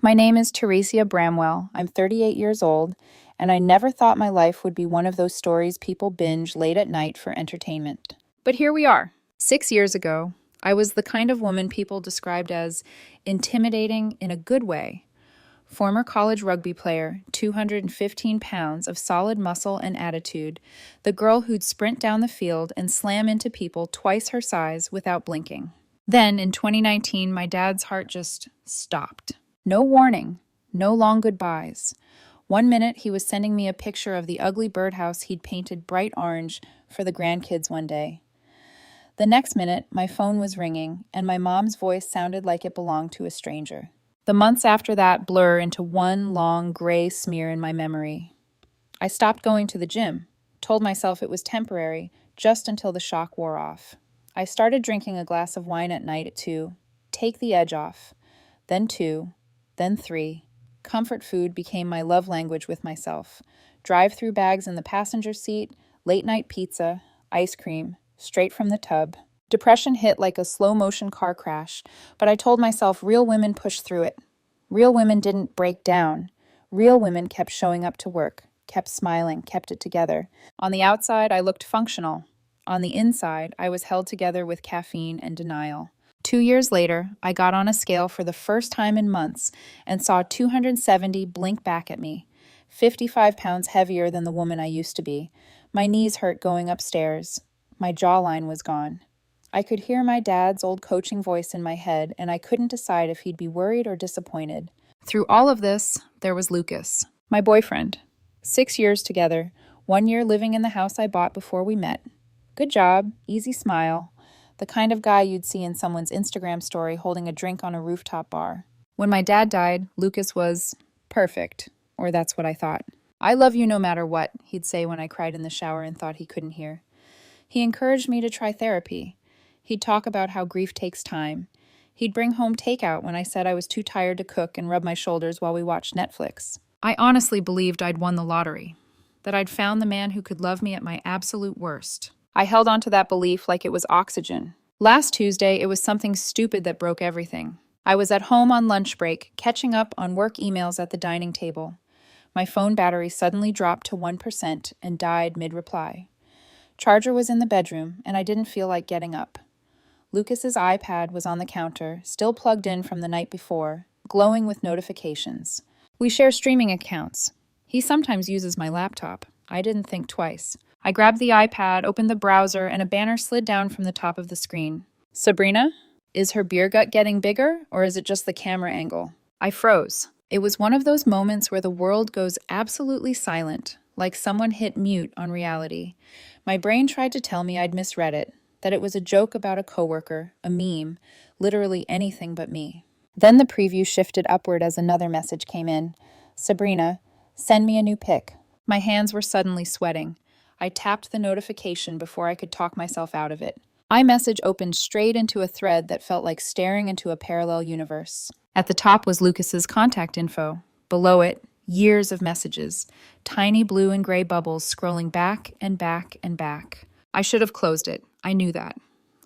My name is Teresia Bramwell. I'm 38 years old, and I never thought my life would be one of those stories people binge late at night for entertainment. But here we are. 6 years ago, I was the kind of woman people described as intimidating in a good way. Former college rugby player, 215 pounds of solid muscle and attitude, the girl who'd sprint down the field and slam into people twice her size without blinking. Then, in 2019, my dad's heart just stopped. No warning, no long goodbyes. One minute, he was sending me a picture of the ugly birdhouse he'd painted bright orange for the grandkids one day. The next minute, my phone was ringing, and my mom's voice sounded like it belonged to a stranger. The months after that blur into one long gray smear in my memory. I stopped going to the gym, told myself it was temporary, just until the shock wore off. I started drinking a glass of wine at night at 2, take the edge off, then 2, then 3. Comfort food became my love language with myself. Drive-through bags in the passenger seat, late-night pizza, ice cream, straight from the tub. Depression hit like a slow-motion car crash, but I told myself real women pushed through it. Real women didn't break down. Real women kept showing up to work, kept smiling, kept it together. On the outside, I looked functional. On the inside, I was held together with caffeine and denial. 2 years later, I got on a scale for the first time in months and saw 270 blink back at me, 55 pounds heavier than the woman I used to be. My knees hurt going upstairs. My jawline was gone. I could hear my dad's old coaching voice in my head, and I couldn't decide if he'd be worried or disappointed. Through all of this, there was Lucas, my boyfriend. 6 years together, 1 year living in the house I bought before we met. Good job, easy smile. The kind of guy you'd see in someone's Instagram story holding a drink on a rooftop bar. When my dad died, Lucas was perfect, or that's what I thought. I love you no matter what, he'd say when I cried in the shower and thought he couldn't hear. He encouraged me to try therapy. He'd talk about how grief takes time. He'd bring home takeout when I said I was too tired to cook and rub my shoulders while we watched Netflix. I honestly believed I'd won the lottery, that I'd found the man who could love me at my absolute worst. I held on to that belief like it was oxygen. Last Tuesday, it was something stupid that broke everything. I was at home on lunch break, catching up on work emails at the dining table. My phone battery suddenly dropped to 1% and died mid-reply. Charger was in the bedroom, and I didn't feel like getting up. Lucas's iPad was on the counter, still plugged in from the night before, glowing with notifications. We share streaming accounts. He sometimes uses my laptop. I didn't think twice. I grabbed the iPad, opened the browser, and a banner slid down from the top of the screen. Sabrina? Is her beer gut getting bigger, or is it just the camera angle? I froze. It was one of those moments where the world goes absolutely silent, like someone hit mute on reality. My brain tried to tell me I'd misread it, that it was a joke about a coworker, a meme, literally anything but me. Then the preview shifted upward as another message came in. Sabrina, send me a new pic. My hands were suddenly sweating. I tapped the notification before I could talk myself out of it. iMessage opened straight into a thread that felt like staring into a parallel universe. At the top was Lucas's contact info. Below it, years of messages, tiny blue and gray bubbles scrolling back and back and back. I should have closed it. I knew that.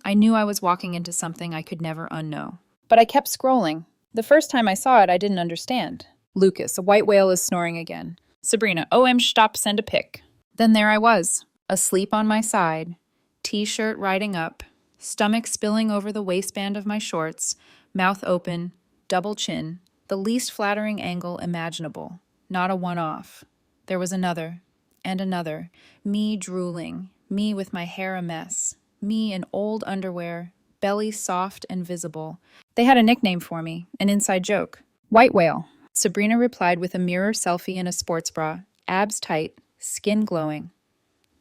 I knew I was walking into something I could never unknow. But I kept scrolling. The first time I saw it, I didn't understand. Lucas, a white whale is snoring again. Sabrina, OM, stop, send a pic. Then there I was, asleep on my side, t-shirt riding up, stomach spilling over the waistband of my shorts, mouth open, double chin, the least flattering angle imaginable, not a one-off. There was another, and another, me drooling, me with my hair a mess, me in old underwear, belly soft and visible. They had a nickname for me, an inside joke. White whale. Sabrina replied with a mirror selfie in a sports bra, abs tight, skin glowing.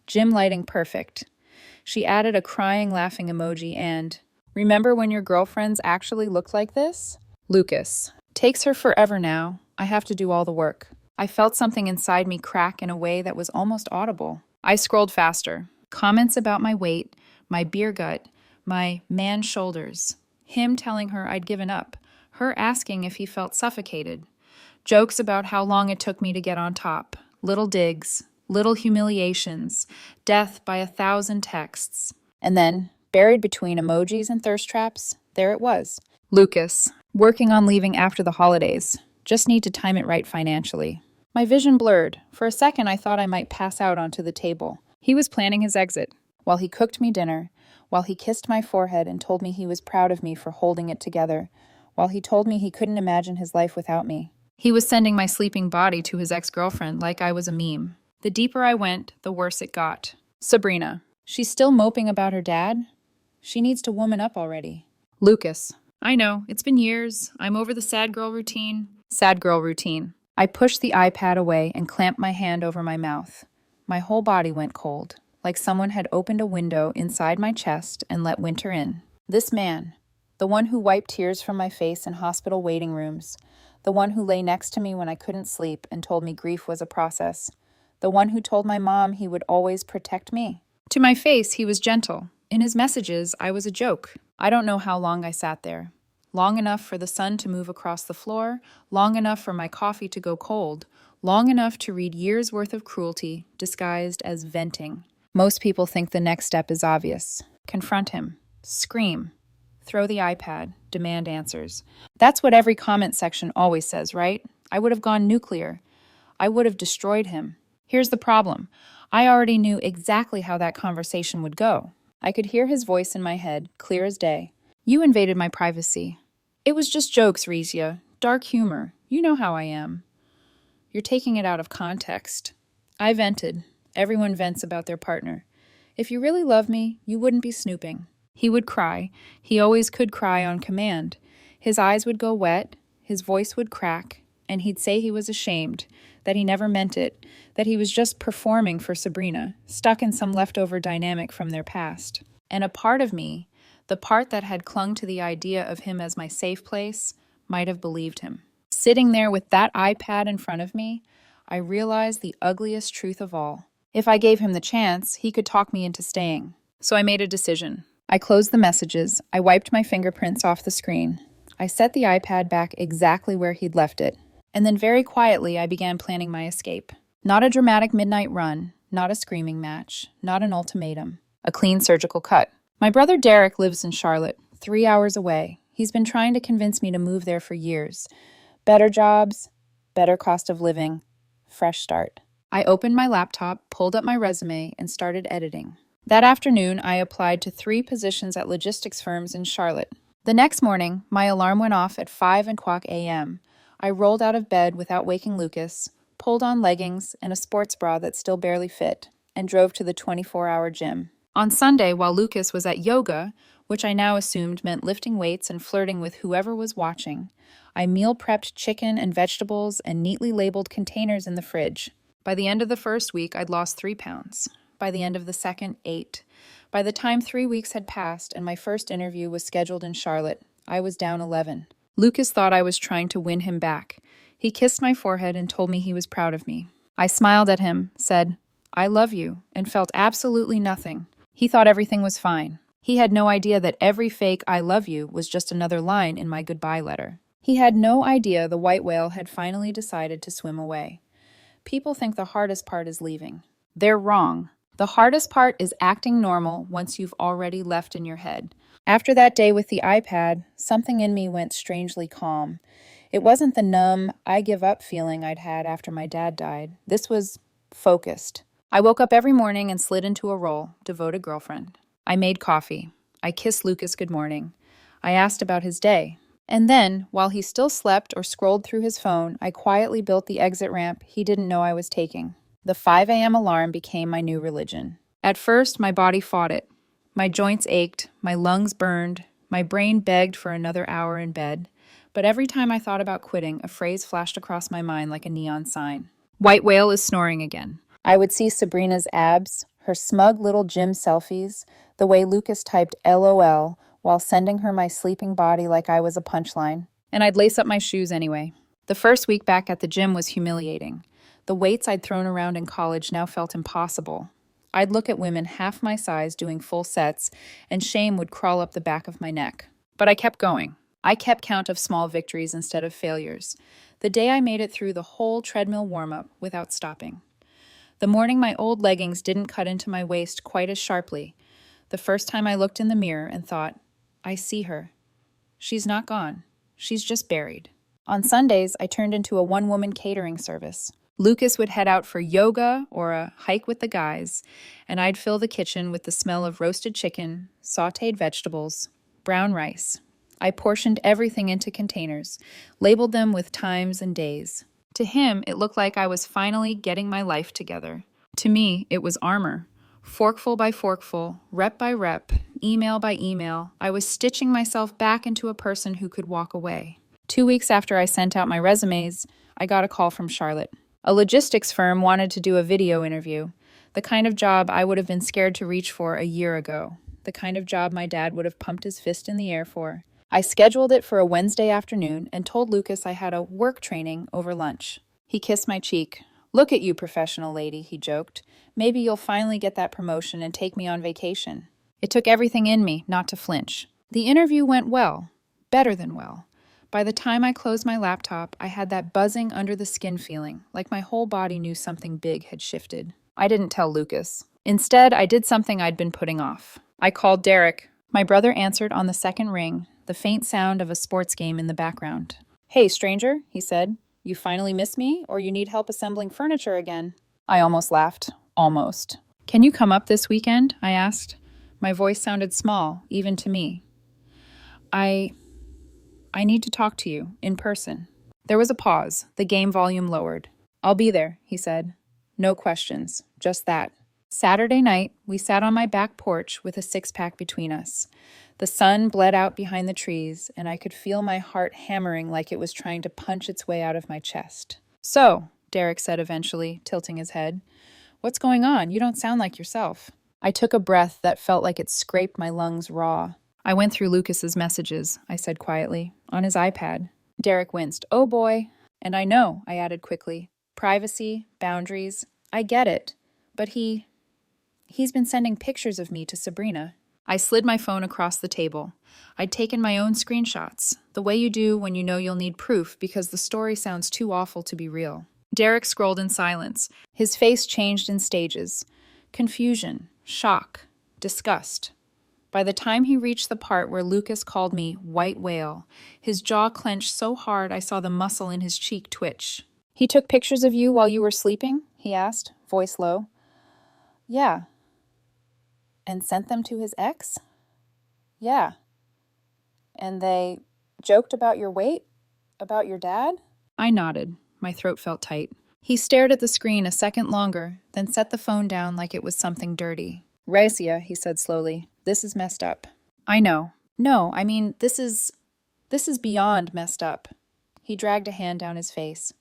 Gym lighting perfect. She added a crying, laughing emoji and, remember when your girlfriends actually looked like this? Lucas. Takes her forever now. I have to do all the work. I felt something inside me crack in a way that was almost audible. I scrolled faster. Comments about my weight, my beer gut, my man shoulders. Him telling her I'd given up. Her asking if he felt suffocated. Jokes about how long it took me to get on top. Little digs. Little humiliations, death by 1,000 texts. And then, buried between emojis and thirst traps, there it was. Lucas, working on leaving after the holidays. Just need to time it right financially. My vision blurred. For a second, I thought I might pass out onto the table. He was planning his exit. While he cooked me dinner, while he kissed my forehead and told me he was proud of me for holding it together, while he told me he couldn't imagine his life without me. He was sending my sleeping body to his ex-girlfriend like I was a meme. The deeper I went, the worse it got. Sabrina. She's still moping about her dad? She needs to woman up already. Lucas. I know, it's been years. I'm over the sad girl routine. Sad girl routine. I pushed the iPad away and clamped my hand over my mouth. My whole body went cold, like someone had opened a window inside my chest and let winter in. This man, the one who wiped tears from my face in hospital waiting rooms, the one who lay next to me when I couldn't sleep and told me grief was a process, the one who told my mom he would always protect me. To my face, he was gentle. In his messages, I was a joke. I don't know how long I sat there. Long enough for the sun to move across the floor, long enough for my coffee to go cold, long enough to read years' worth of cruelty disguised as venting. Most people think the next step is obvious. Confront him. Scream. Throw the iPad. Demand answers. That's what every comment section always says, right? I would have gone nuclear. I would have destroyed him. Here's the problem. I already knew exactly how that conversation would go. I could hear his voice in my head, clear as day. You invaded my privacy. It was just jokes, Rizia. Dark humor. You know how I am. You're taking it out of context. I vented. Everyone vents about their partner. If you really love me, you wouldn't be snooping. He would cry. He always could cry on command. His eyes would go wet. His voice would crack. And he'd say he was ashamed, that he never meant it, that he was just performing for Sabrina, stuck in some leftover dynamic from their past. And a part of me, the part that had clung to the idea of him as my safe place, might have believed him. Sitting there with that iPad in front of me, I realized the ugliest truth of all. If I gave him the chance, he could talk me into staying. So I made a decision. I closed the messages. I wiped my fingerprints off the screen. I set the iPad back exactly where he'd left it. And then very quietly, I began planning my escape. Not a dramatic midnight run, not a screaming match, not an ultimatum. A clean surgical cut. My brother Derek lives in Charlotte, 3 hours away. He's been trying to convince me to move there for years. Better jobs, better cost of living, fresh start. I opened my laptop, pulled up my resume, and started editing. That afternoon, I applied to 3 positions at logistics firms in Charlotte. The next morning, my alarm went off at 5:00 a.m. I rolled out of bed without waking Lucas, pulled on leggings and a sports bra that still barely fit, and drove to the 24-hour gym. On Sunday, while Lucas was at yoga, which I now assumed meant lifting weights and flirting with whoever was watching, I meal prepped chicken and vegetables and neatly labeled containers in the fridge. By the end of the first week, I'd lost 3 pounds. By the end of the second, 8. By the time 3 weeks had passed and my first interview was scheduled in Charlotte, I was down 11. Lucas thought I was trying to win him back. He kissed my forehead and told me he was proud of me. I smiled at him, said, "I love you," and felt absolutely nothing. He thought everything was fine. He had no idea that every fake "I love you" was just another line in my goodbye letter. He had no idea the white whale had finally decided to swim away. People think the hardest part is leaving. They're wrong. The hardest part is acting normal once you've already left in your head. After that day with the iPad, something in me went strangely calm. It wasn't the numb, I give up feeling I'd had after my dad died. This was focused. I woke up every morning and slid into a role, devoted girlfriend. I made coffee. I kissed Lucas good morning. I asked about his day. And then, while he still slept or scrolled through his phone, I quietly built the exit ramp he didn't know I was taking. The 5 a.m. alarm became my new religion. At first, my body fought it. My joints ached, my lungs burned, my brain begged for another hour in bed. But every time I thought about quitting, a phrase flashed across my mind like a neon sign. White whale is snoring again. I would see Sabrina's abs, her smug little gym selfies, the way Lucas typed LOL while sending her my sleeping body like I was a punchline. And I'd lace up my shoes anyway. The first week back at the gym was humiliating. The weights I'd thrown around in college now felt impossible. I'd look at women half my size doing full sets, and shame would crawl up the back of my neck. But I kept going. I kept count of small victories instead of failures. The day I made it through the whole treadmill warm-up without stopping. The morning my old leggings didn't cut into my waist quite as sharply. The first time I looked in the mirror and thought, I see her. She's not gone. She's just buried. On Sundays, I turned into a one-woman catering service. Lucas would head out for yoga or a hike with the guys, and I'd fill the kitchen with the smell of roasted chicken, sautéed vegetables, brown rice. I portioned everything into containers, labeled them with times and days. To him, it looked like I was finally getting my life together. To me, it was armor. Forkful by forkful, rep by rep, email by email, I was stitching myself back into a person who could walk away. 2 weeks after I sent out my resumes, I got a call from Charlotte. A logistics firm wanted to do a video interview, the kind of job I would have been scared to reach for a year ago, the kind of job my dad would have pumped his fist in the air for. I scheduled it for a Wednesday afternoon and told Lucas I had a work training over lunch. He kissed my cheek. "Look at you, professional lady," he joked. "Maybe you'll finally get that promotion and take me on vacation." It took everything in me not to flinch. The interview went well, better than well. By the time I closed my laptop, I had that buzzing under the skin feeling, like my whole body knew something big had shifted. I didn't tell Lucas. Instead, I did something I'd been putting off. I called Derek. My brother answered on the second ring, the faint sound of a sports game in the background. "Hey, stranger," he said. "You finally miss me, or you need help assembling furniture again?" I almost laughed. Almost. "Can you come up this weekend?" I asked. My voice sounded small, even to me. I need to talk to you, in person." There was a pause, the game volume lowered. "I'll be there," he said. No questions, just that. Saturday night, we sat on my back porch with a six-pack between us. The sun bled out behind the trees, and I could feel my heart hammering like it was trying to punch its way out of my chest. "So," Derek said eventually, tilting his head, "what's going on? You don't sound like yourself." I took a breath that felt like it scraped my lungs raw. "I went through Lucas's messages," I said quietly, "on his iPad." Derek winced. "Oh boy." "And I know," I added quickly. "Privacy, boundaries, I get it. But he's been sending pictures of me to Sabrina." I slid my phone across the table. I'd taken my own screenshots, the way you do when you know you'll need proof because the story sounds too awful to be real. Derek scrolled in silence. His face changed in stages. Confusion, shock, disgust. By the time he reached the part where Lucas called me white whale, his jaw clenched so hard I saw the muscle in his cheek twitch. "He took pictures of you while you were sleeping?" he asked, voice low. "Yeah." "And sent them to his ex?" "Yeah." "And they joked about your weight? About your dad?" I nodded. My throat felt tight. He stared at the screen a second longer, then set the phone down like it was something dirty. "Raisia," he said slowly, "this is messed up." "I know. No, I mean, this is beyond messed up." He dragged a hand down his face.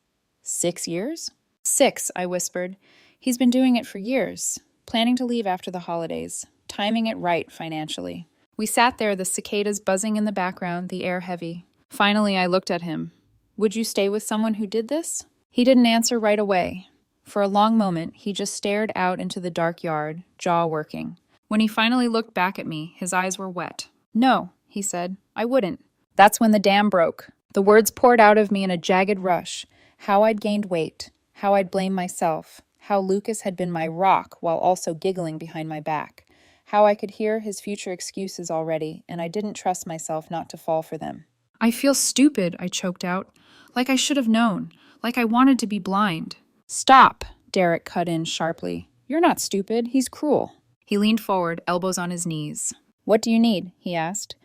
6 years? 6, I whispered. "He's been doing it for years, planning to leave after the holidays, timing it right financially." We sat there, the cicadas buzzing in the background, the air heavy. Finally, I looked at him. "Would you stay with someone who did this?" He didn't answer right away. For a long moment, he just stared out into the dark yard, jaw working. When he finally looked back at me, his eyes were wet. "No," he said, "I wouldn't." That's when the dam broke. The words poured out of me in a jagged rush. How I'd gained weight, how I'd blamed myself, how Lucas had been my rock while also giggling behind my back, how I could hear his future excuses already, and I didn't trust myself not to fall for them. "I feel stupid," I choked out. "Like I should have known. Like I wanted to be blind." "Stop," Derek cut in sharply. "You're not stupid. He's cruel." He leaned forward, elbows on his knees. "What do you need?" he asked.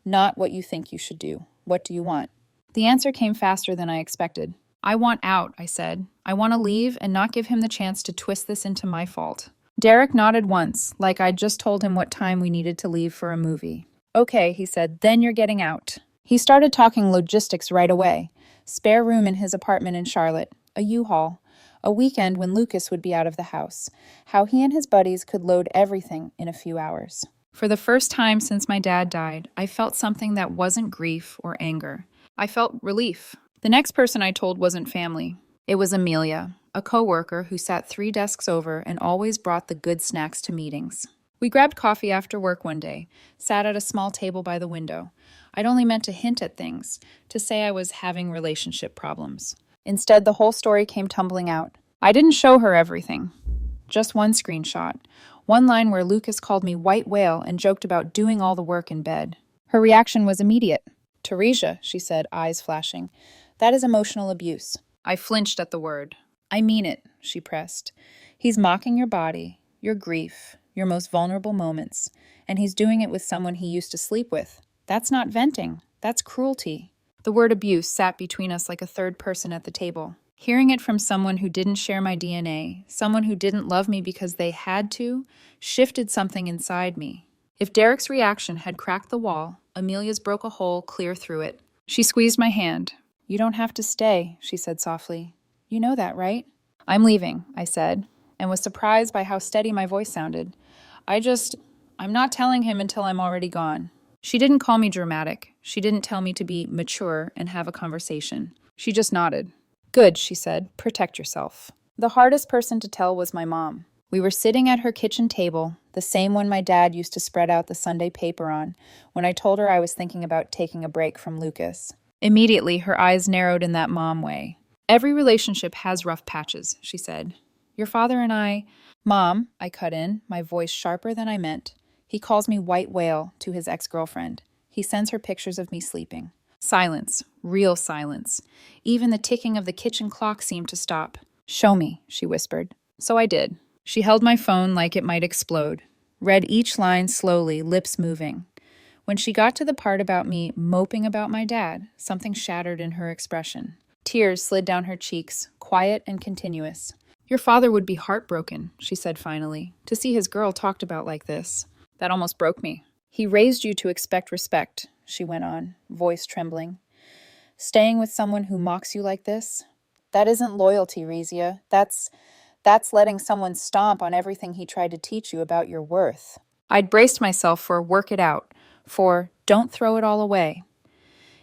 "Not what you think you should do. What do you want?" The answer came faster than I expected. "I want out," I said. "I want to leave and not give him the chance to twist this into my fault." Derek nodded once, like I'd just told him what time we needed to leave for a movie. "Okay," he said, "then you're getting out." He started talking logistics right away. Spare room in his apartment in Charlotte, a U-Haul, a weekend when Lucas would be out of the house, how he and his buddies could load everything in a few hours. For the first time since my dad died, I felt something that wasn't grief or anger. I felt relief. The next person I told wasn't family. It was Amelia, a coworker who sat 3 desks over and always brought the good snacks to meetings. We grabbed coffee after work one day, sat at a small table by the window. I'd only meant to hint at things, to say I was having relationship problems. Instead, the whole story came tumbling out. I didn't show her everything. Just one screenshot. One line where Lucas called me white whale and joked about doing all the work in bed. Her reaction was immediate. "Teresia," she said, eyes flashing. That is emotional abuse. I flinched at the word. I mean it, she pressed. He's mocking your body, your grief, your most vulnerable moments, and he's doing it with someone he used to sleep with. That's not venting. That's cruelty. The word abuse sat between us like a third person at the table. Hearing it from someone who didn't share my DNA, someone who didn't love me because they had to, shifted something inside me. If Derek's reaction had cracked the wall, Amelia's broke a hole clear through it. She squeezed my hand. You don't have to stay, she said softly. You know that, right? I'm leaving, I said, and was surprised by how steady my voice sounded. I'm not telling him until I'm already gone. She didn't call me dramatic. She didn't tell me to be mature and have a conversation. She just nodded. Good, she said. Protect yourself. The hardest person to tell was my mom. We were sitting at her kitchen table, the same one my dad used to spread out the Sunday paper on, when I told her I was thinking about taking a break from Lucas. Immediately, her eyes narrowed in that mom way. Every relationship has rough patches, she said. Your father and I... Mom, I cut in, my voice sharper than I meant. He calls me White Whale to his ex-girlfriend. He sends her pictures of me sleeping. Silence. Real silence. Even the ticking of the kitchen clock seemed to stop. Show me, she whispered. So I did. She held my phone like it might explode. Read each line slowly, lips moving. When she got to the part about me moping about my dad, something shattered in her expression. Tears slid down her cheeks, quiet and continuous. Your father would be heartbroken, she said finally, to see his girl talked about like this. That almost broke me. He raised you to expect respect, she went on, voice trembling. Staying with someone who mocks you like this? That isn't loyalty, Rizia. That's letting someone stomp on everything he tried to teach you about your worth. I'd braced myself for work it out, for don't throw it all away.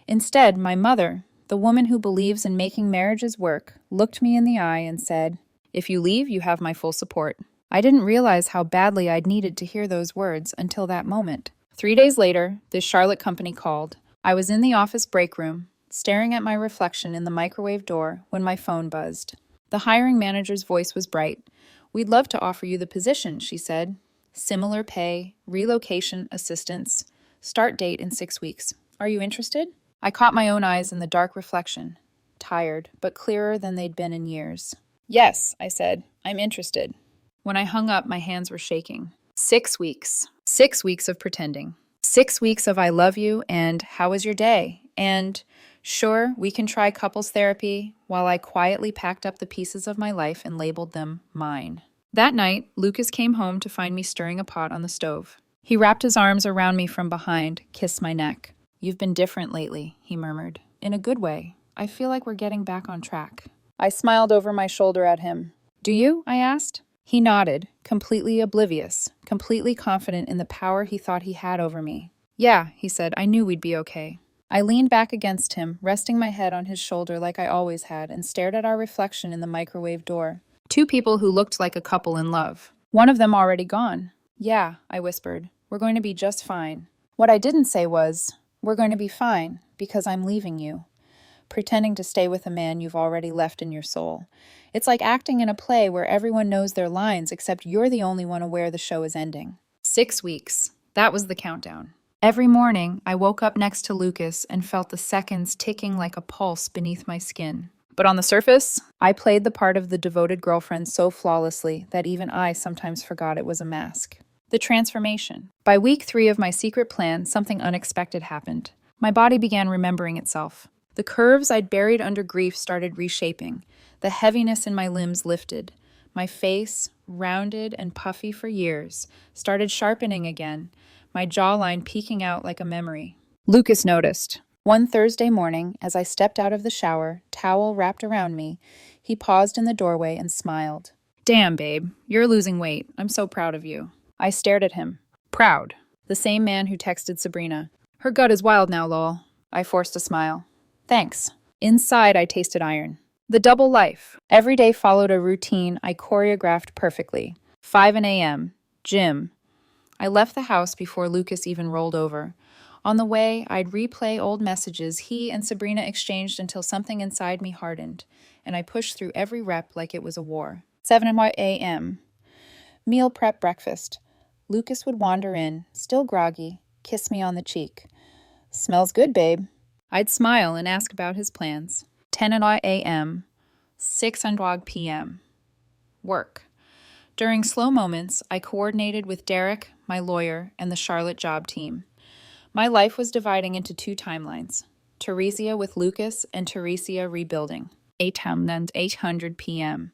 Instead, my mother, the woman who believes in making marriages work, looked me in the eye and said, If you leave, you have my full support. I didn't realize how badly I'd needed to hear those words until that moment. 3 days later, this Charlotte company called. I was in the office break room, staring at my reflection in the microwave door when my phone buzzed. The hiring manager's voice was bright. We'd love to offer you the position, she said. Similar pay, relocation assistance, start date in 6 weeks. Are you interested? I caught my own eyes in the dark reflection, tired, but clearer than they'd been in years. Yes, I said, I'm interested. When I hung up, my hands were shaking. 6 weeks. 6 weeks of pretending. 6 weeks of I love you and how was your day? And sure, we can try couples therapy, while I quietly packed up the pieces of my life and labeled them mine. That night, Lucas came home to find me stirring a pot on the stove. He wrapped his arms around me from behind, kissed my neck. You've been different lately, he murmured. In a good way. I feel like we're getting back on track. I smiled over my shoulder at him. Do you? I asked. He nodded, completely oblivious, completely confident in the power he thought he had over me. Yeah, he said, I knew we'd be okay. I leaned back against him, resting my head on his shoulder like I always had, and stared at our reflection in the microwave door. 2 people who looked like a couple in love. One of them already gone. Yeah, I whispered. We're going to be just fine. What I didn't say was, we're going to be fine, because I'm leaving you. Pretending to stay with a man you've already left in your soul. It's like acting in a play where everyone knows their lines except you're the only one aware the show is ending. 6 weeks. That was the countdown. Every morning, I woke up next to Lucas and felt the seconds ticking like a pulse beneath my skin. But on the surface, I played the part of the devoted girlfriend so flawlessly that even I sometimes forgot it was a mask. The transformation. By week 3 of my secret plan, something unexpected happened. My body began remembering itself. The curves I'd buried under grief started reshaping. The heaviness in my limbs lifted. My face, rounded and puffy for years, started sharpening again, my jawline peeking out like a memory. Lucas noticed. One Thursday morning, as I stepped out of the shower, towel wrapped around me, he paused in the doorway and smiled. Damn, babe, you're losing weight. I'm so proud of you. I stared at him. Proud. The same man who texted Sabrina. Her gut is wild now, lol. I forced a smile. Thanks. Inside, I tasted iron. The double life. Every day followed a routine I choreographed perfectly. 5 a.m. Gym. I left the house before Lucas even rolled over. On the way, I'd replay old messages he and Sabrina exchanged until something inside me hardened, and I pushed through every rep like it was a war. 7 a.m. Meal prep breakfast. Lucas would wander in, still groggy, kiss me on the cheek. Smells good, babe. I'd smile and ask about his plans. 10 a.m., 6 p.m. Work. During slow moments, I coordinated with Derek, my lawyer, and the Charlotte job team. My life was dividing into two timelines, Teresia with Lucas and Teresia rebuilding. 800 p.m.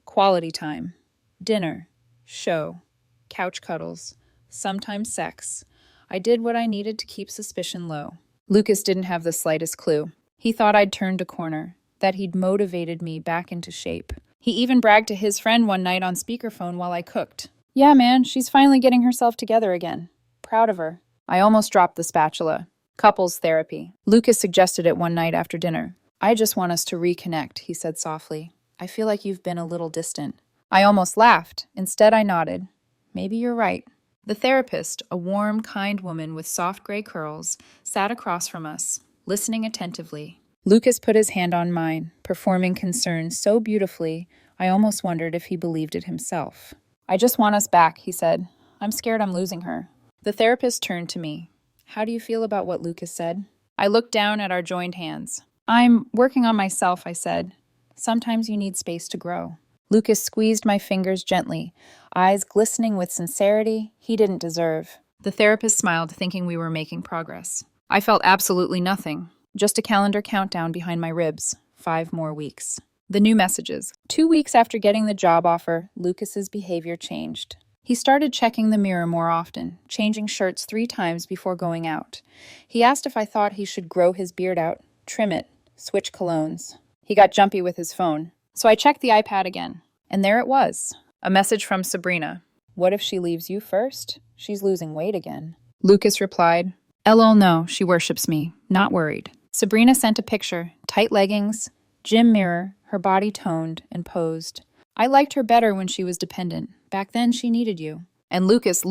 Quality time. Dinner. Show. Couch cuddles. Sometimes sex. I did what I needed to keep suspicion low. Lucas didn't have the slightest clue. He thought I'd turned a corner, that he'd motivated me back into shape. He even bragged to his friend one night on speakerphone while I cooked. Yeah, man, she's finally getting herself together again. Proud of her. I almost dropped the spatula. Couples therapy. Lucas suggested it one night after dinner. I just want us to reconnect, he said softly. I feel like you've been a little distant. I almost laughed. Instead, I nodded. Maybe you're right. The therapist, a warm, kind woman with soft gray curls, sat across from us, listening attentively. Lucas put his hand on mine, performing concern so beautifully, I almost wondered if he believed it himself. I just want us back, he said. I'm scared I'm losing her. The therapist turned to me. How do you feel about what Lucas said? I looked down at our joined hands. I'm working on myself, I said. Sometimes you need space to grow. Lucas squeezed my fingers gently, eyes glistening with sincerity he didn't deserve. The therapist smiled, thinking we were making progress. I felt absolutely nothing. Just a calendar countdown behind my ribs. 5 more weeks. The new messages. 2 weeks after getting the job offer, Lucas's behavior changed. He started checking the mirror more often, changing shirts 3 times before going out. He asked if I thought he should grow his beard out, trim it, switch colognes. He got jumpy with his phone. So I checked the iPad again. And there it was. A message from Sabrina. What if she leaves you first? She's losing weight again. Lucas replied, LOL no, she worships me. Not worried. Sabrina sent a picture, tight leggings, gym mirror, her body toned and posed. I liked her better when she was dependent. Back then, she needed you. And Lucas,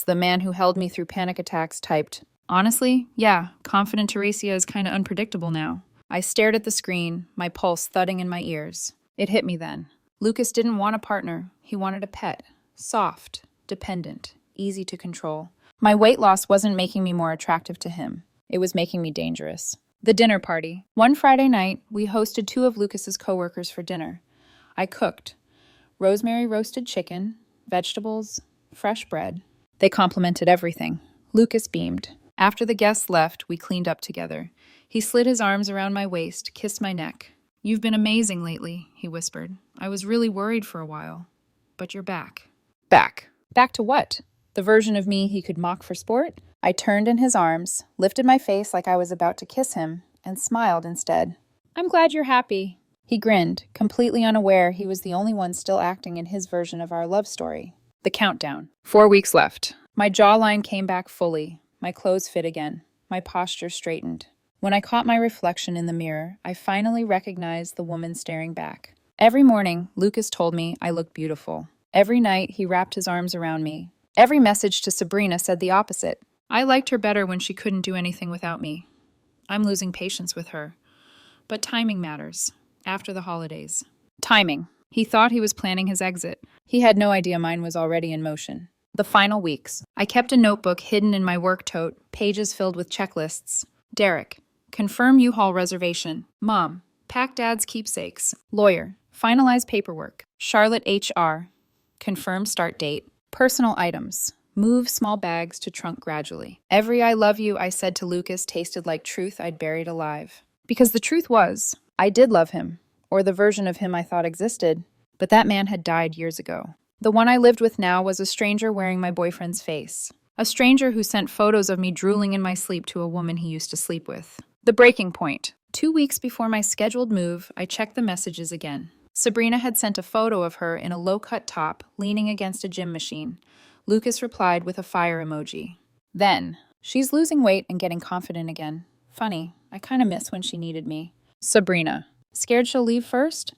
the man who held me through panic attacks, typed, honestly, yeah, confident Teresia is kinda unpredictable now. I stared at the screen, my pulse thudding in my ears. It hit me then. Lucas didn't want a partner. He wanted a pet. Soft, dependent, easy to control. My weight loss wasn't making me more attractive to him. It was making me dangerous. The dinner party. One Friday night, we hosted 2 of Lucas's coworkers for dinner. I cooked. Rosemary roasted chicken, vegetables, fresh bread. They complimented everything. Lucas beamed. After the guests left, we cleaned up together. He slid his arms around my waist, kissed my neck. You've been amazing lately, he whispered. I was really worried for a while. But you're back. Back. Back to what? The version of me he could mock for sport? I turned in his arms, lifted my face like I was about to kiss him, and smiled instead. I'm glad you're happy. He grinned, completely unaware he was the only one still acting in his version of our love story. The countdown. 4 weeks left. My jawline came back fully. My clothes fit again. My posture straightened. When I caught my reflection in the mirror, I finally recognized the woman staring back. Every morning, Lucas told me I looked beautiful. Every night, he wrapped his arms around me. Every message to Sabrina said the opposite. I liked her better when she couldn't do anything without me. I'm losing patience with her. But timing matters. After the holidays. Timing. He thought he was planning his exit. He had no idea mine was already in motion. The final weeks. I kept a notebook hidden in my work tote, pages filled with checklists. Derek. Confirm U-Haul reservation. Mom. Pack Dad's keepsakes. Lawyer. Finalize paperwork. Charlotte HR. Confirm start date. Personal items. Move small bags to trunk gradually. Every I love you I said to Lucas tasted like truth I'd buried alive. Because the truth was, I did love him, or the version of him I thought existed, but that man had died years ago. The one I lived with now was a stranger wearing my boyfriend's face. A stranger who sent photos of me drooling in my sleep to a woman he used to sleep with. The breaking point. 2 weeks before my scheduled move, I checked the messages again. Sabrina had sent a photo of her in a low-cut top, leaning against a gym machine. Lucas replied with a fire emoji. Then, she's losing weight and getting confident again. Funny, I kinda miss when she needed me. Sabrina. Scared she'll leave first?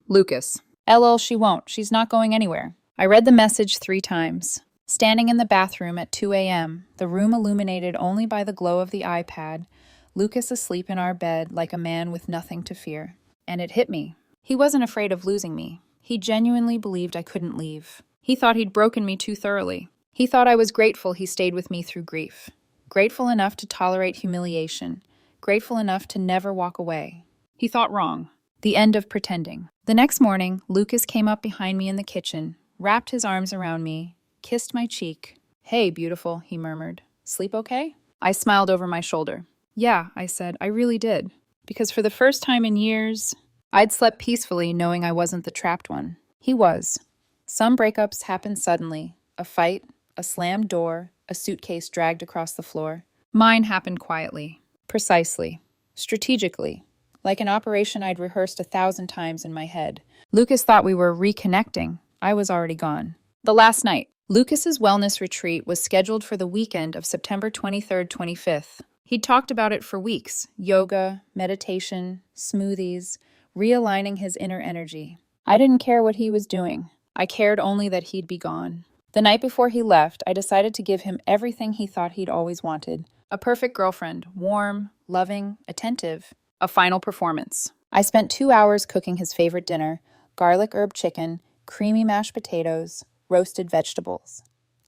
Lucas. LL, she won't. She's not going anywhere. I read the message 3 times. Standing in the bathroom at 2 a.m., the room illuminated only by the glow of the iPad, Lucas asleep in our bed like a man with nothing to fear. And it hit me. He wasn't afraid of losing me. He genuinely believed I couldn't leave. He thought he'd broken me too thoroughly. He thought I was grateful he stayed with me through grief. Grateful enough to tolerate humiliation. grateful enough to never walk away. He thought wrong. The end of pretending. The next morning, Lucas came up behind me in the kitchen, wrapped his arms around me, kissed my cheek. "Hey, beautiful," he murmured. "Sleep okay?" I smiled over my shoulder. "Yeah," I said, "I really did." Because for the first time in years, I'd slept peacefully knowing I wasn't the trapped one. He was. Some breakups happen suddenly. A fight, a slammed door, a suitcase dragged across the floor. Mine happened quietly, precisely, strategically, like an operation I'd rehearsed 1,000 times in my head. Lucas thought we were reconnecting. I was already gone. The last night, Lucas's wellness retreat was scheduled for the weekend of September 23rd, 25th. He'd talked about it for weeks: yoga, meditation, smoothies, realigning his inner energy. I didn't care what he was doing. I cared only that he'd be gone. The night before he left, I decided to give him everything he thought he'd always wanted. A perfect girlfriend, warm, loving, attentive. A final performance. I spent 2 hours cooking his favorite dinner: garlic herb chicken, creamy mashed potatoes, roasted vegetables.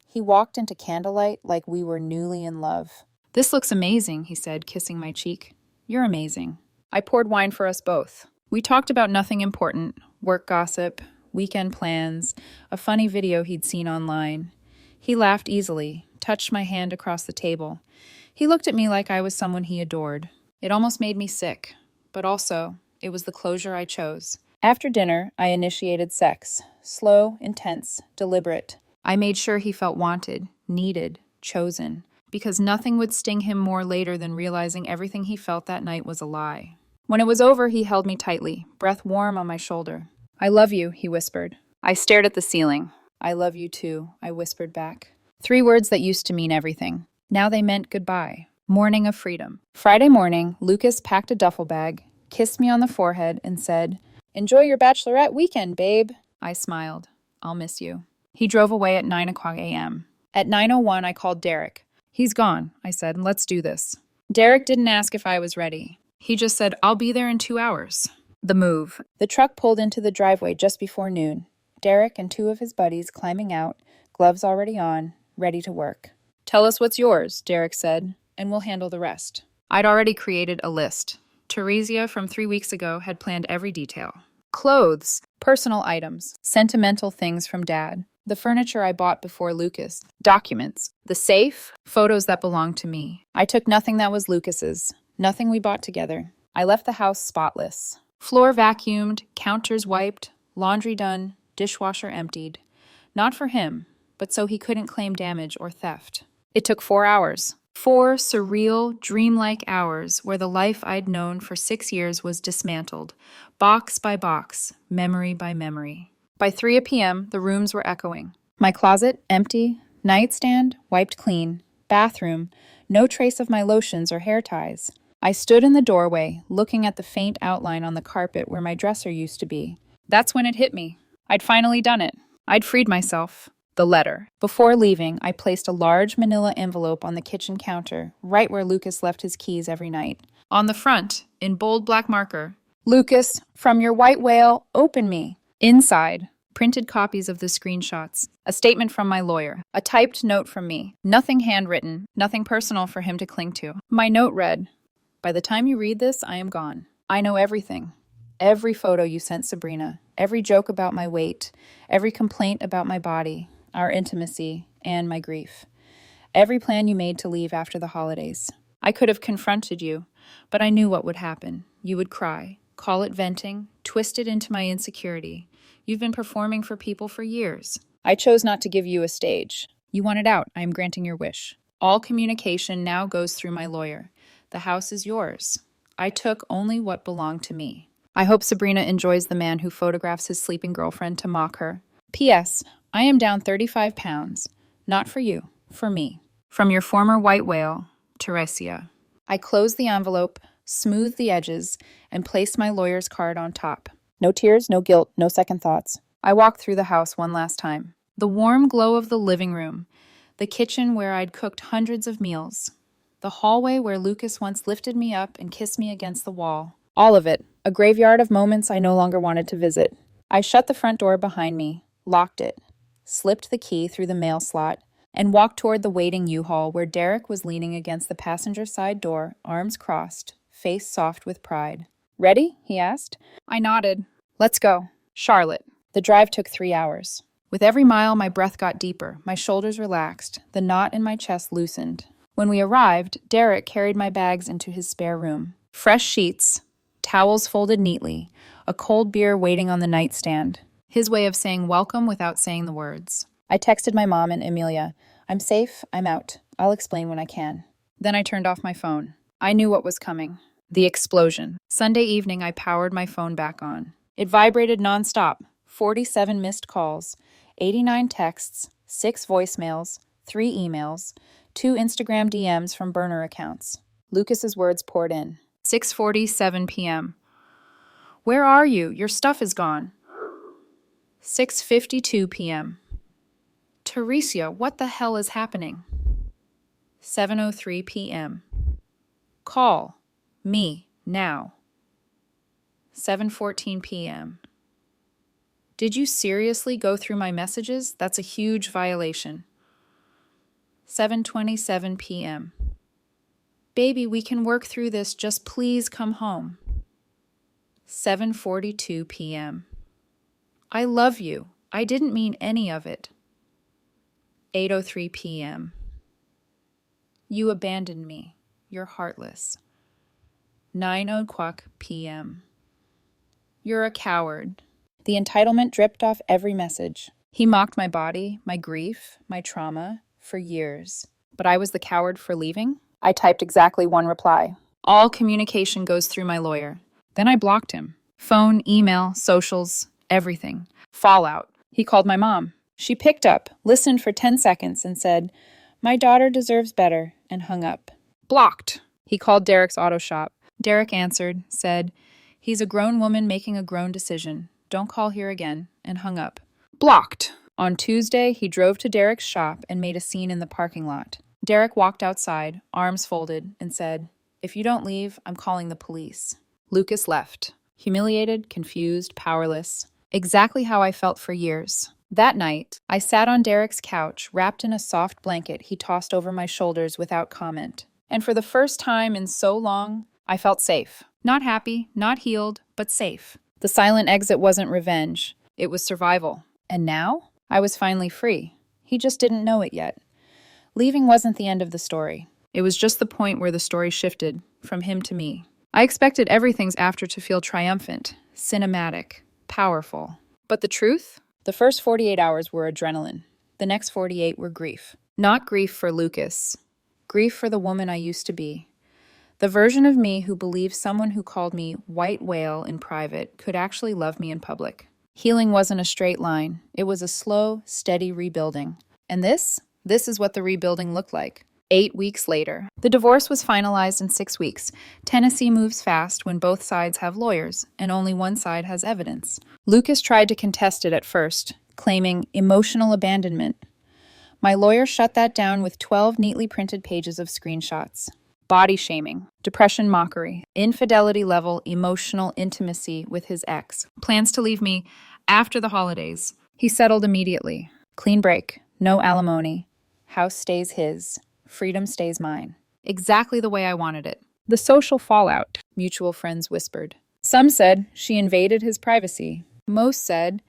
He walked into candlelight like we were newly in love. "This looks amazing," he said, kissing my cheek. "You're amazing." I poured wine for us both. We talked about nothing important: work gossip, weekend plans, a funny video he'd seen online. He laughed easily, touched my hand across the table. He looked at me like I was someone he adored. It almost made me sick, but also, it was the closure I chose. After dinner, I initiated sex. Slow, intense, deliberate. I made sure he felt wanted, needed, chosen, because nothing would sting him more later than realizing everything he felt that night was a lie. When it was over, he held me tightly, breath warm on my shoulder. "I love you," he whispered. I stared at the ceiling. "I love you too," I whispered back. 3 words that used to mean everything. Now they meant goodbye. Morning of freedom. Friday morning, Lucas packed a duffel bag, kissed me on the forehead, and said, "Enjoy your bachelorette weekend, babe." I smiled. "I'll miss you." He drove away at 9 o'clock a.m. At 9:01, I called Derek. "He's gone," I said, "and let's do this." Derek didn't ask if I was ready. He just said, "I'll be there in 2 hours." The move. The truck pulled into the driveway just before noon. Derek and 2 of his buddies climbing out, gloves already on, ready to work. "Tell us what's yours," Derek said, "and we'll handle the rest." I'd already created a list. Teresia from 3 weeks ago had planned every detail. Clothes, personal items, sentimental things from Dad, the furniture I bought before Lucas, documents, the safe, photos that belonged to me. I took nothing that was Lucas's, nothing we bought together. I left the house spotless. Floor vacuumed, counters wiped, laundry done, dishwasher emptied. Not for him, but so he couldn't claim damage or theft. It took 4 hours. 4 surreal, dreamlike hours where the life I'd known for 6 years was dismantled, box by box, memory by memory. By 3 p.m., the rooms were echoing. My closet, empty, nightstand, wiped clean, bathroom, no trace of my lotions or hair ties. I stood in the doorway, looking at the faint outline on the carpet where my dresser used to be. That's when it hit me. I'd finally done it. I'd freed myself. The letter. Before leaving, I placed a large manila envelope on the kitchen counter, right where Lucas left his keys every night. On the front, in bold black marker, "Lucas, from your white whale, open me." Inside, printed copies of the screenshots, a statement from my lawyer, a typed note from me, nothing handwritten, nothing personal for him to cling to. My note read, "By the time you read this, I am gone. I know everything. Every photo you sent Sabrina, every joke about my weight, every complaint about my body, our intimacy, and my grief. Every plan you made to leave after the holidays. I could have confronted you, but I knew what would happen. You would cry, call it venting, twist it into my insecurity. You've been performing for people for years. I chose not to give you a stage. You want it out. I am granting your wish. All communication now goes through my lawyer. The house is yours. I took only what belonged to me. I hope Sabrina enjoys the man who photographs his sleeping girlfriend to mock her. P.S. I am down 35 pounds. Not for you, for me. From your former white whale, Teresia." I closed the envelope, smoothed the edges, and placed my lawyer's card on top. No tears, no guilt, no second thoughts. I walked through the house one last time. The warm glow of the living room, the kitchen where I'd cooked hundreds of meals, the hallway where Lucas once lifted me up and kissed me against the wall. All of it, a graveyard of moments I no longer wanted to visit. I shut the front door behind me, locked it, slipped the key through the mail slot, and walked toward the waiting U-Haul where Derek was leaning against the passenger side door, arms crossed, face soft with pride. "Ready?" he asked. I nodded. "Let's go." Charlotte. The drive took 3 hours. With every mile, my breath got deeper, my shoulders relaxed, the knot in my chest loosened. When we arrived, Derek carried my bags into his spare room. Fresh sheets, towels folded neatly, a cold beer waiting on the nightstand. His way of saying welcome without saying the words. I texted my mom and Amelia. "I'm safe, I'm out. I'll explain when I can." Then I turned off my phone. I knew what was coming. The explosion. Sunday evening, I powered my phone back on. It vibrated nonstop. 47 missed calls, 89 texts, 6 voicemails, 3 emails, 2 Instagram DMs from burner accounts. Lucas's words poured in. 6:47 p.m. "Where are you? Your stuff is gone." 6:52 p.m. "Teresia, what the hell is happening?" 7:03 p.m. "Call me now." 7:14 p.m. "Did you seriously go through my messages? That's a huge violation." 7:27 p.m. "Baby, we can work through this. Just please come home." 7:42 p.m. "I love you. I didn't mean any of it." 8:03 p.m. "You abandoned me. You're heartless." 9:00 p.m. "You're a coward." The entitlement dripped off every message. He mocked my body, my grief, my trauma, for years. But I was the coward for leaving? I typed exactly one reply. "All communication goes through my lawyer." Then I blocked him. Phone, email, socials, everything. Fallout. He called my mom. She picked up, listened for 10 seconds, and said, "My daughter deserves better," and hung up. Blocked. He called Derek's auto shop. Derek answered, said, "He's a grown woman making a grown decision. Don't call here again," and hung up. Blocked. On Tuesday, he drove to Derek's shop and made a scene in the parking lot. Derek walked outside, arms folded, and said, "If you don't leave, I'm calling the police." Lucas left. Humiliated, confused, powerless. Exactly how I felt for years. That night, I sat on Derek's couch, wrapped in a soft blanket he tossed over my shoulders without comment. And for the first time in so long, I felt safe. Not happy, not healed, but safe. The silent exit wasn't revenge. It was survival. And now, I was finally free. He just didn't know it yet. Leaving wasn't the end of the story. It was just the point where the story shifted, from him to me. I expected everything's after to feel triumphant, cinematic, powerful. But the truth? The first 48 hours were adrenaline. The next 48 were grief. Not grief for Lucas. Grief for the woman I used to be. The version of me who believed someone who called me white whale in private could actually love me in public. Healing wasn't a straight line. It was a slow, steady rebuilding. And this is what the rebuilding looked like. 8 weeks later. The divorce was finalized in 6 weeks. Tennessee moves fast when both sides have lawyers, and only one side has evidence. Lucas tried to contest it at first, claiming emotional abandonment. My lawyer shut that down with 12 neatly printed pages of screenshots. Body shaming, depression mockery, infidelity level emotional intimacy with his ex. Plans to leave me after the holidays. He settled immediately. Clean break, no alimony. House stays his. Freedom stays mine. Exactly the way I wanted it. The social fallout, mutual friends whispered. Some said she invaded his privacy. Most said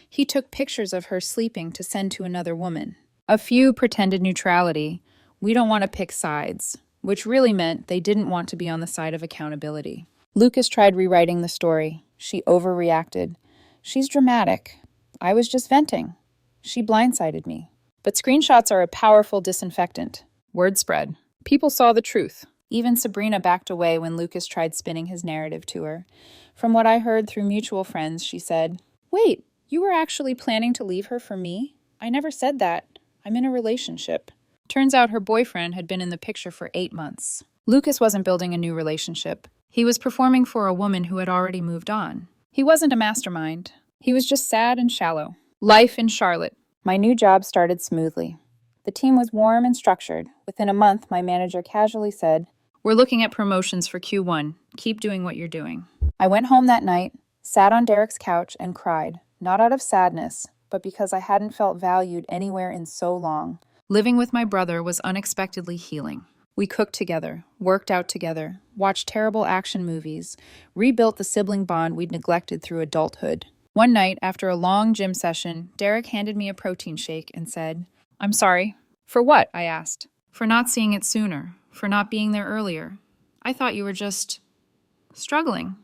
he took pictures of her sleeping to send to another woman. A few pretended neutrality. We don't want to pick sides, which really meant they didn't want to be on the side of accountability. Lucas tried rewriting the story. She overreacted. She's dramatic. I was just venting. She blindsided me. But screenshots are a powerful disinfectant. Word spread. People saw the truth. Even Sabrina backed away when Lucas tried spinning his narrative to her. From what I heard through mutual friends, she said, "Wait, you were actually planning to leave her for me? I never said that. I'm in a relationship." Turns out her boyfriend had been in the picture for 8 months. Lucas wasn't building a new relationship. He was performing for a woman who had already moved on. He wasn't a mastermind. He was just sad and shallow. Life in Charlotte. My new job started smoothly. The team was warm and structured. Within a month, my manager casually said, "We're looking at promotions for Q1. Keep doing what you're doing." I went home that night, sat on Derek's couch, and cried, not out of sadness, but because I hadn't felt valued anywhere in so long. Living with my brother was unexpectedly healing. We cooked together, worked out together, watched terrible action movies, rebuilt the sibling bond we'd neglected through adulthood. One night, after a long gym session, Derek handed me a protein shake and said, "I'm sorry." "For what?" I asked. "For not seeing it sooner, for not being there earlier. I thought you were just struggling.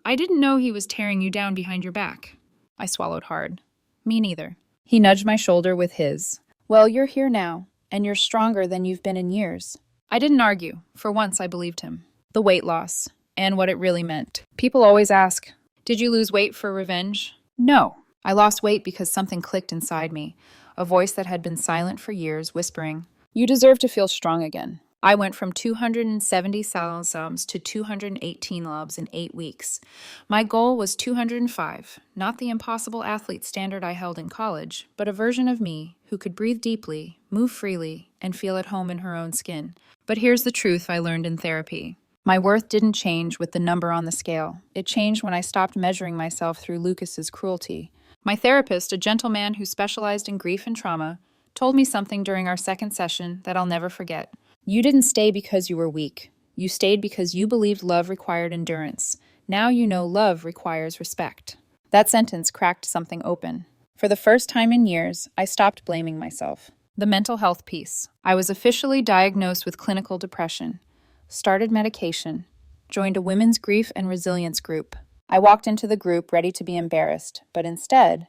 I didn't know he was tearing you down behind your back." I swallowed hard. Me neither. He nudged my shoulder with his. "Well, you're here now, and you're stronger than you've been in years." I didn't argue. For once, I believed him. The weight loss, and what it really meant. People always ask, "Did you lose weight for revenge?" No. I lost weight because something clicked inside me, a voice that had been silent for years, whispering, "You deserve to feel strong again." I went from 270 kilograms to 218 kilograms in 8 weeks. My goal was 205, not the impossible athlete standard I held in college, but a version of me who could breathe deeply, move freely, and feel at home in her own skin. But here's the truth I learned in therapy. My worth didn't change with the number on the scale. It changed when I stopped measuring myself through Lucas's cruelty. My therapist, a gentleman who specialized in grief and trauma, told me something during our second session that I'll never forget. "You didn't stay because you were weak. You stayed because you believed love required endurance. Now you know love requires respect." That sentence cracked something open. For the first time in years, I stopped blaming myself. The mental health piece. I was officially diagnosed with clinical depression, started medication, joined a women's grief and resilience group. I walked into the group ready to be embarrassed, but instead,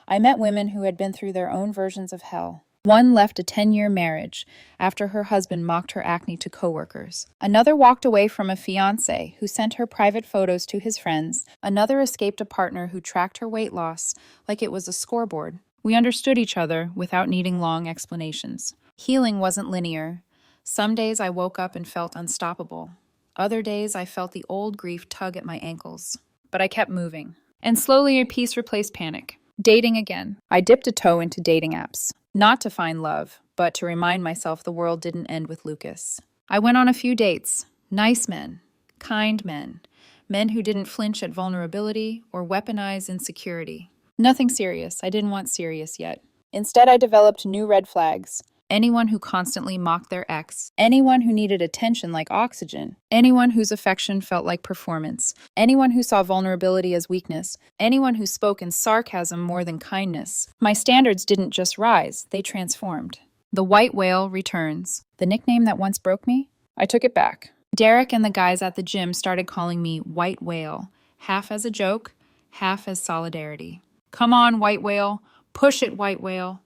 I met women who had been through their own versions of hell. One left a 10-year marriage after her husband mocked her acne to coworkers. Another walked away from a fiancé who sent her private photos to his friends. Another escaped a partner who tracked her weight loss like it was a scoreboard. We understood each other without needing long explanations. Healing wasn't linear. Some days I woke up and felt unstoppable. Other days I felt the old grief tug at my ankles. But I kept moving. And slowly peace replaced panic. Dating again. I dipped a toe into dating apps. Not to find love, but to remind myself the world didn't end with Lucas. I went on a few dates. Nice men. Kind men. Men who didn't flinch at vulnerability or weaponize insecurity. Nothing serious. I didn't want serious yet. Instead, I developed new red flags. Anyone who constantly mocked their ex. Anyone who needed attention like oxygen. Anyone whose affection felt like performance. Anyone who saw vulnerability as weakness. Anyone who spoke in sarcasm more than kindness. My standards didn't just rise, they transformed. The white whale returns. The nickname that once broke me? I took it back. Derek and the guys at the gym started calling me White Whale, half as a joke, half as solidarity. "Come on, White Whale. Push it, White Whale.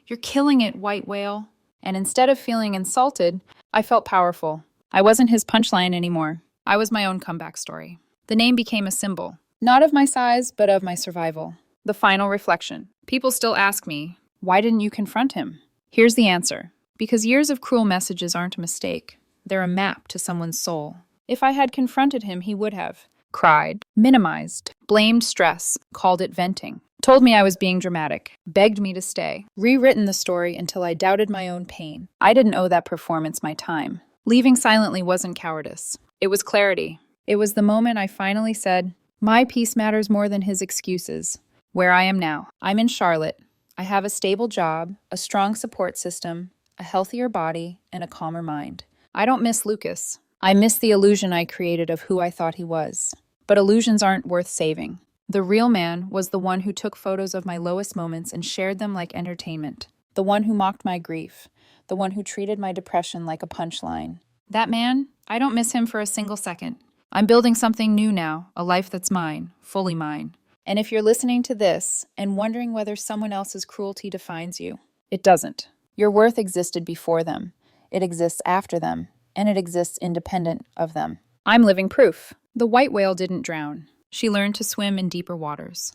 You're killing it, White Whale." And instead of feeling insulted, I felt powerful. I wasn't his punchline anymore. I was my own comeback story. The name became a symbol, not of my size, but of my survival. The final reflection. People still ask me, "Why didn't you confront him?" Here's the answer. Because years of cruel messages aren't a mistake. They're a map to someone's soul. If I had confronted him, he would have cried, minimized, blamed stress, called it venting. Told me I was being dramatic, begged me to stay, rewritten the story until I doubted my own pain. I didn't owe that performance my time. Leaving silently wasn't cowardice. It was clarity. It was the moment I finally said, "My peace matters more than his excuses." Where I am now. I'm in Charlotte. I have a stable job, a strong support system, a healthier body, and a calmer mind. I don't miss Lucas. I miss the illusion I created of who I thought he was. But illusions aren't worth saving. The real man was the one who took photos of my lowest moments and shared them like entertainment. The one who mocked my grief. The one who treated my depression like a punchline. That man, I don't miss him for a single second. I'm building something new now, a life that's mine, fully mine. And if you're listening to this and wondering whether someone else's cruelty defines you, it doesn't. Your worth existed before them. It exists after them. And it exists independent of them. I'm living proof. The white whale didn't drown. She learned to swim in deeper waters.